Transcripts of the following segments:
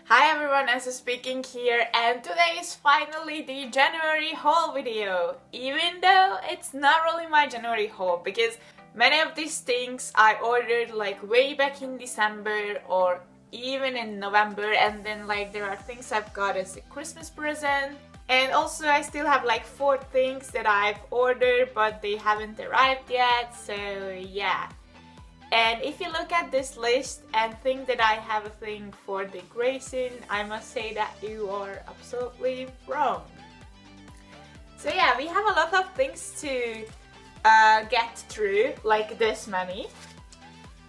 Hi everyone, Asa speaking here, and today is finally the January haul video. Even though it's not really my January haul, because many of these things I ordered like way back in December or even in November, and then like there are things I've got as a Christmas present. And also I still have like 4 things that I've ordered but they haven't arrived yet, so yeah. And if you look at this list and think that I have a thing for the Grayson, I must say that you are absolutely wrong. So yeah, we have a lot of things to get through, like this many.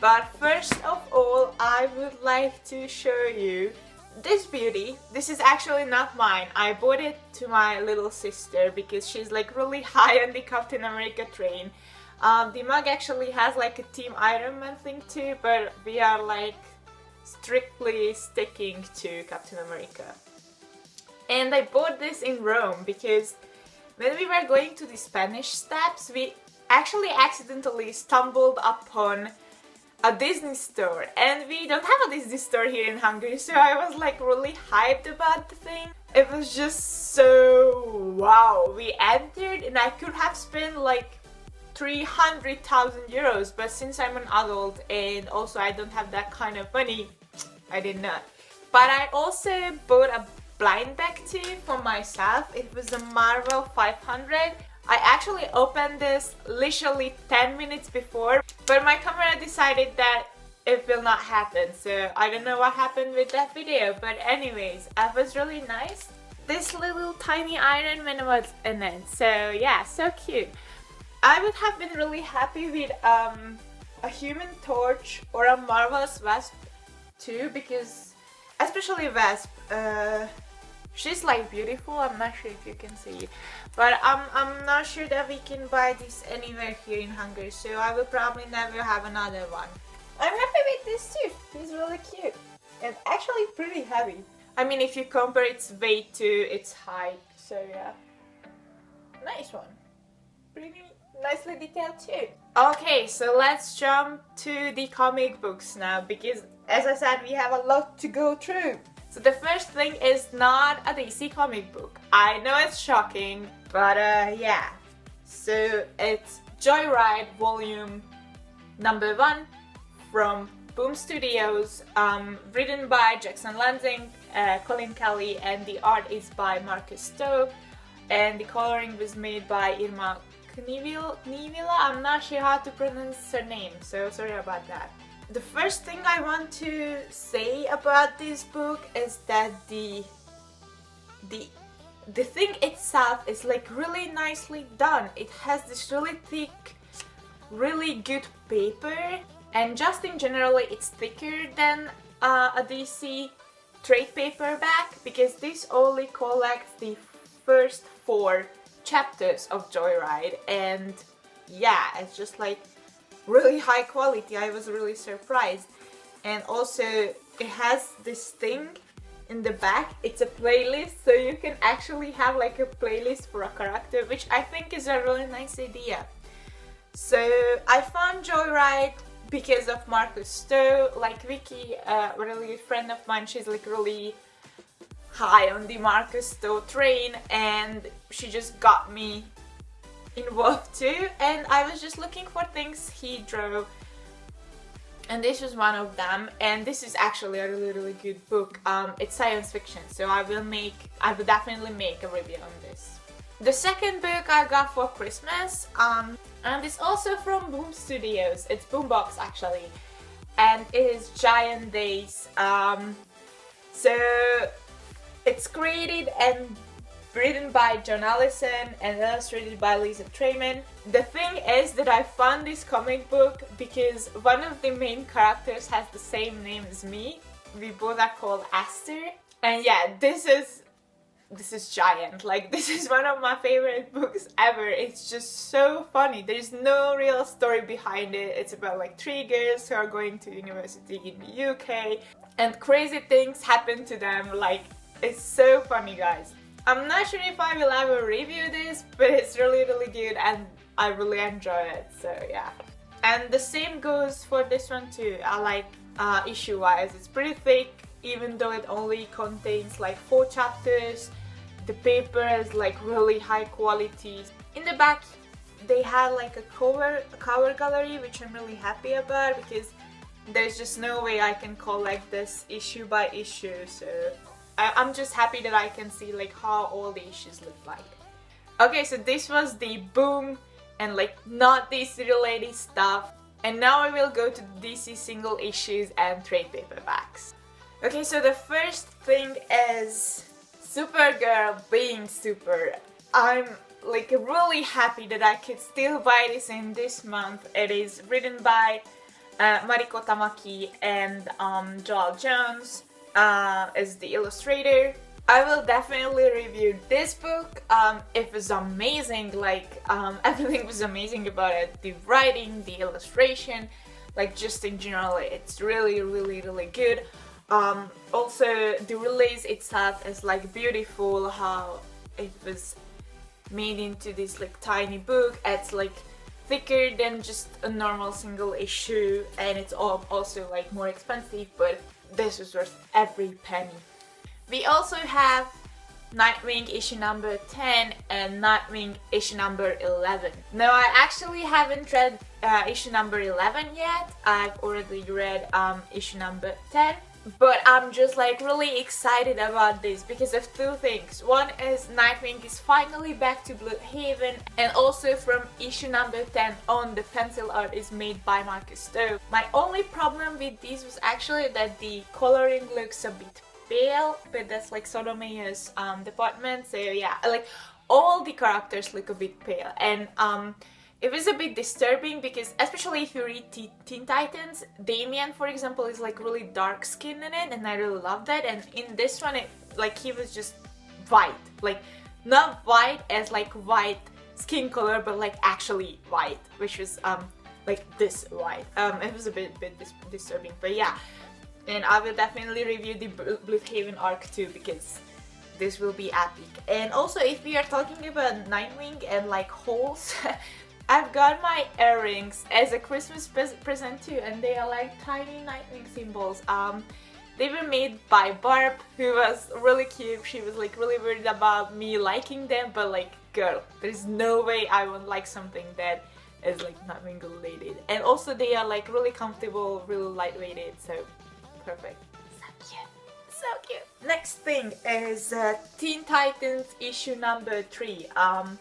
But first of all, I would like to show you this beauty. This is actually not mine. I bought it to my little sister because she's like really high on the Captain America train. The mug actually has like a Team Iron Man thing too, but we are like strictly sticking to Captain America. And I bought this in Rome because when we were going to the Spanish Steps, we actually accidentally stumbled upon a Disney store, and we don't have a Disney store here in Hungary, so I was like really hyped about the thing. It was just so wow. We entered and I could have spent like 300,000 euros, but since I'm an adult and also I don't have that kind of money, I did not. But I also bought a blind bag too for myself. It was a Marvel 500. I actually opened this literally 10 minutes before, but my camera decided that it will not happen, so I don't know what happened with that video, but anyways, it was really nice. This little tiny Iron Man was in it, so yeah, so cute. I would have been really happy with a Human Torch or a Marvelous Wasp too, because especially Wasp, she's like beautiful. I'm not sure if you can see it, but I'm not sure that we can buy this anywhere here in Hungary, so I will probably never have another one. I'm happy with this too. He's really cute and actually pretty heavy. I mean, if you compare its weight to its height, so yeah. Nice one. Pretty nicely detailed too. Okay, so let's jump to the comic books now, because as I said, we have a lot to go through. So the first thing is not a DC comic book. I know it's shocking, but yeah. So it's Joyride volume number 1 from Boom Studios, written by Jackson Lansing, Colin Kelly, and the art is by Marcus Stowe, and the coloring was made by Irma Knivila. I'm not sure how to pronounce her name, so sorry about that. The first thing I want to say about this book is that the thing itself is like really nicely done. It has this really thick, really good paper, and just in general it's thicker than a DC trade paperback, because this only collects the first 4 chapters of Joyride, and yeah, it's just like really high quality. I was really surprised. And also it has this thing in the back. It's a playlist, so you can actually have like a playlist for a character, which I think is a really nice idea. So I found Joyride because of Marcus Stowe. Like Vicky, a really good friend of mine, she's like really high on the Marcus Stowe train, and she just got me involved too, and I was just looking for things he drew, and this was one of them. And this is actually a really good book. It's science fiction, so I will definitely make a review on this. The second book I got for Christmas, and it's also from Boom Studios. It's Boombox actually, and it is Giant Days. So it's created and written by John Allison and illustrated by Lisa Treyman. The thing is that I found this comic book because one of the main characters has the same name as me. We both are called Esther. And yeah, this is giant. Like, this is one of my favorite books ever. It's just so funny. There's no real story behind it. It's about like 3 girls who are going to university in the UK, and crazy things happen to them. Like, it's so funny, guys. I'm not sure if I will ever review this, but it's really good and I really enjoy it, so yeah. And the same goes for this one too. I like issue-wise. It's pretty thick, even though it only contains like 4 chapters. The paper is like really high quality. In the back they had like a cover gallery, which I'm really happy about because there's just no way I can collect this issue by issue, so I'm just happy that I can see like how all the issues look like. Okay, so this was the Boom and like not DC related stuff, and now I will go to the DC single issues and trade paperbacks. Okay, so the first thing is Supergirl being super. I'm like really happy that I could still buy this in this month. It is written by Mariko Tamaki and Joel Jones as the illustrator. I will definitely review this book. It was amazing, like everything was amazing about it. The writing, the illustration, like just in general, it's really good. Also the release itself is like beautiful, how it was made into this like tiny book. It's like thicker than just a normal single issue, and it's also like more expensive, but this was worth every penny. We also have Nightwing issue number 10 and Nightwing issue number 11. Now I actually haven't read issue number 11 yet. I've already read issue number 10. But I'm just like really excited about this because of 2 things. One is Nightwing is finally back to Bloodhaven, and also from issue number 10 on, the pencil art is made by Marcus Stowe. My only problem with these was actually that the coloring looks a bit pale, but that's like Sotomayor's department, so yeah, like all the characters look a bit pale, and it was a bit disturbing because especially if you read Teen Titans, Damian for example is like really dark skinned in it, and I really love that, and in this one it, like he was just white, like not white as like white skin color, but like actually white, which was like this white. It was a bit disturbing, but yeah, and I will definitely review the Bloodhaven arc too because this will be epic. And also if we are talking about Nightwing and like holes, I've got my earrings as a Christmas present too, and they are like tiny Nightwing symbols. They were made by Barb, who was really cute. She was like really worried about me liking them, but like girl, there's no way I would like something that is like Nightwing related. And also they are like really comfortable, really lightweighted, so perfect. So cute. So cute. Next thing is Teen Titans issue number 3.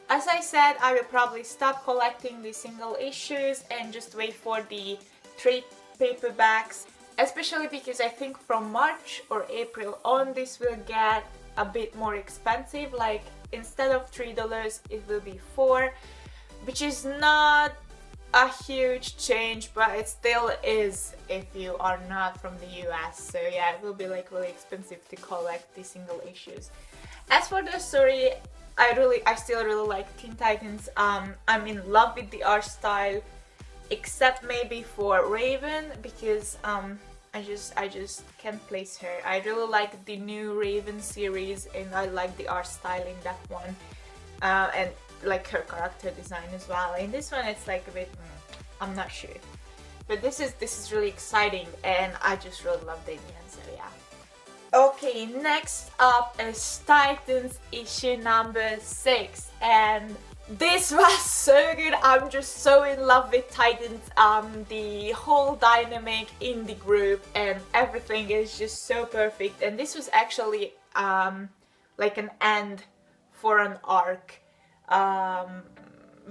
As I said, I will probably stop collecting the single issues and just wait for the trade paperbacks, especially because I think from March or April on this will get a bit more expensive. Like instead of $3 it will be $4, which is not a huge change, but it still is if you are not from the US, so yeah, it will be like really expensive to collect the single issues. As for the story, I still really like Teen Titans. I'm in love with the art style, except maybe for Raven, because I just can't place her. I really like the new Raven series, and I like the art style in that one, and like her character design as well. In this one it's like a bit I'm not sure, but this is really exciting, and I just really love Damian, so yeah. Okay, next up is Titans issue number 6, and this was so good. I'm just so in love with Titans. The whole dynamic in the group and everything is just so perfect, and this was actually like an end for an arc,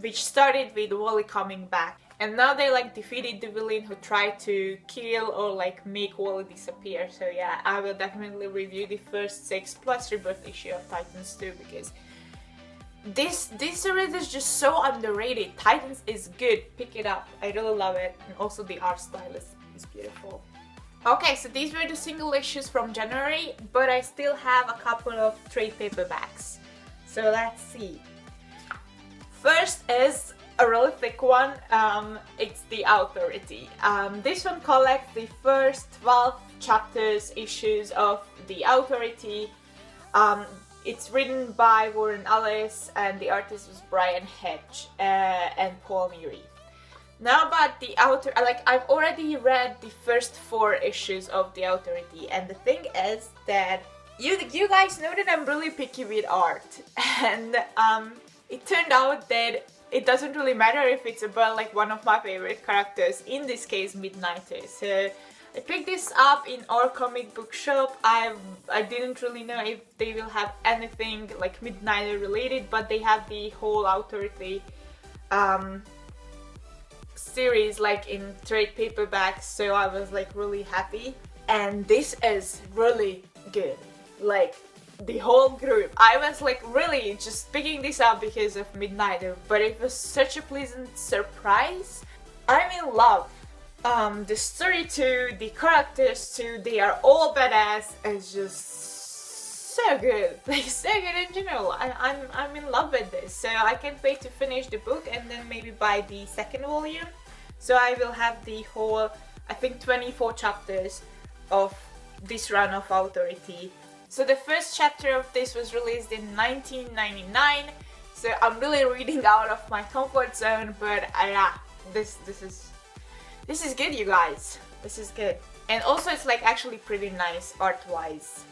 which started with Wally coming back, and now they like defeated the villain who tried to kill or like make Wally disappear. So yeah, I will definitely review the first 6 plus Rebirth issue of Titans too, because this series is just so underrated. Titans is good, pick it up, I really love it, and also the art style is beautiful. Okay, so these were the single issues from January, but I still have a couple of trade paperbacks, so let's see. First is a really thick one. It's The Authority. This one collects the first 12 chapters issues of The Authority. It's written by Warren Ellis, and the artist was Brian Hedge and Paul Neary. Now about the author, like I've already read the first 4 issues of The Authority, and the thing is that you guys know that I'm really picky with art, and it turned out that it doesn't really matter if it's about like one of my favorite characters, in this case Midnighter. So I picked this up in our comic book shop. I didn't really know if they will have anything like Midnighter related, but they have the whole Authority series like in trade paperbacks, so I was like really happy. And this is really good, like the whole group. I was like really just picking this up because of Midnighter, but it was such a pleasant surprise. I'm in love. The story too, the characters too, they are all badass. It's just so good, like so good in general. I'm in love with this, so I can't wait to finish the book and then maybe buy the second volume. So I will have the whole, I think 24 chapters of this run of Authority. So the first chapter of this was released in 1999, so I'm really reading out of my comfort zone, but yeah, this is good, you guys. This is good. And also it's like actually pretty nice art-wise,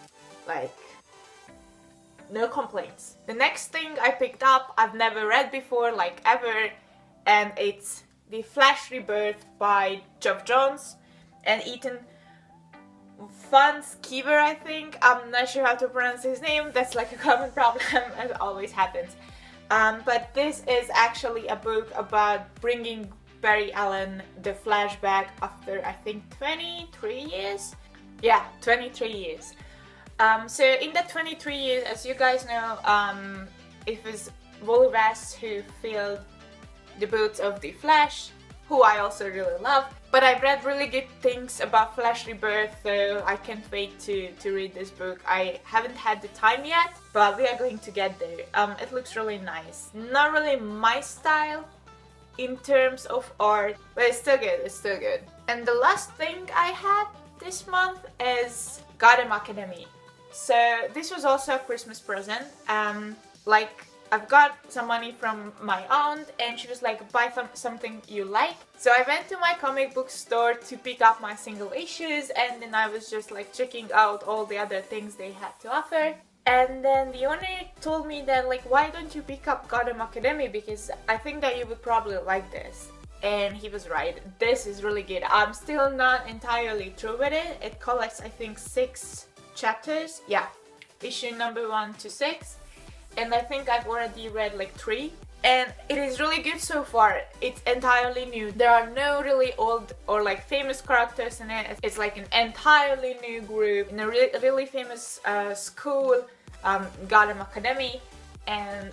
like no complaints. The next thing I picked up, I've never read before, like ever, and it's The Flash Rebirth by Geoff Johns and Ethan Van Sciver, I think. I'm not sure how to pronounce his name, that's like a common problem as always happens. But this is actually a book about bringing Barry Allen the Flash back after I think 23 years? Yeah, 23 years. So in that 23 years, as you guys know, it was Wally West who filled the boots of the Flash, who I also really love. But I've read really good things about Flash Rebirth, so I can't wait to read this book. I haven't had the time yet, but we are going to get there. It looks really nice. Not really my style in terms of art, but it's still good, it's still good. And the last thing I had this month is Gotham Academy. So this was also a Christmas present. Like I've got some money from my aunt and she was like, buy something you like. So I went to my comic book store to pick up my single issues, and then I was just like checking out all the other things they had to offer. And then the owner told me that like, why don't you pick up Gotham Academy, because I think that you would probably like this. And he was right, this is really good. I'm still not entirely through with it. It collects I think 6 chapters, yeah, issue number 1 to 6. And I think I've already read like 3. And it is really good so far. It's entirely new. There are no really old or like famous characters in it. It's like an entirely new group in a really famous school, Gotham Academy. And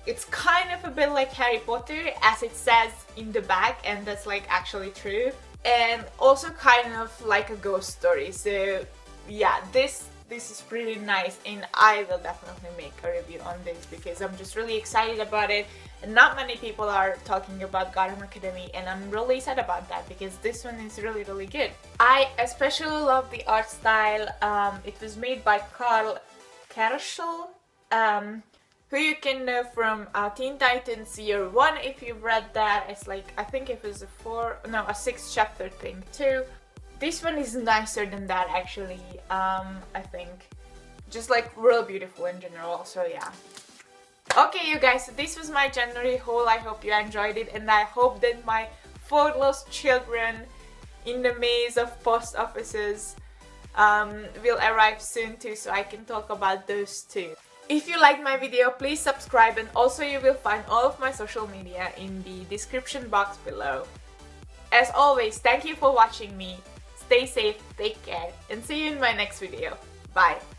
it's kind of a bit like Harry Potter, as it says in the back, and that's like actually true. And also kind of like a ghost story. So yeah, this is pretty nice, and I will definitely make a review on this because I'm just really excited about it. And not many people are talking about Gotham Academy, and I'm really sad about that because this one is really good. I especially love the art style. It was made by Carl Kerschel, who you can know from Teen Titans Year 1 if you've read that. It's like, I think it was a 6 chapter thing too. This one is nicer than that actually, I think. Just like real beautiful in general, so yeah. Okay you guys, so this was my January haul. I hope you enjoyed it, and I hope that my 4 lost children in the maze of post offices will arrive soon too, so I can talk about those too. If you liked my video, please subscribe, and also you will find all of my social media in the description box below. As always, thank you for watching me. Stay safe, take care, and see you in my next video. Bye!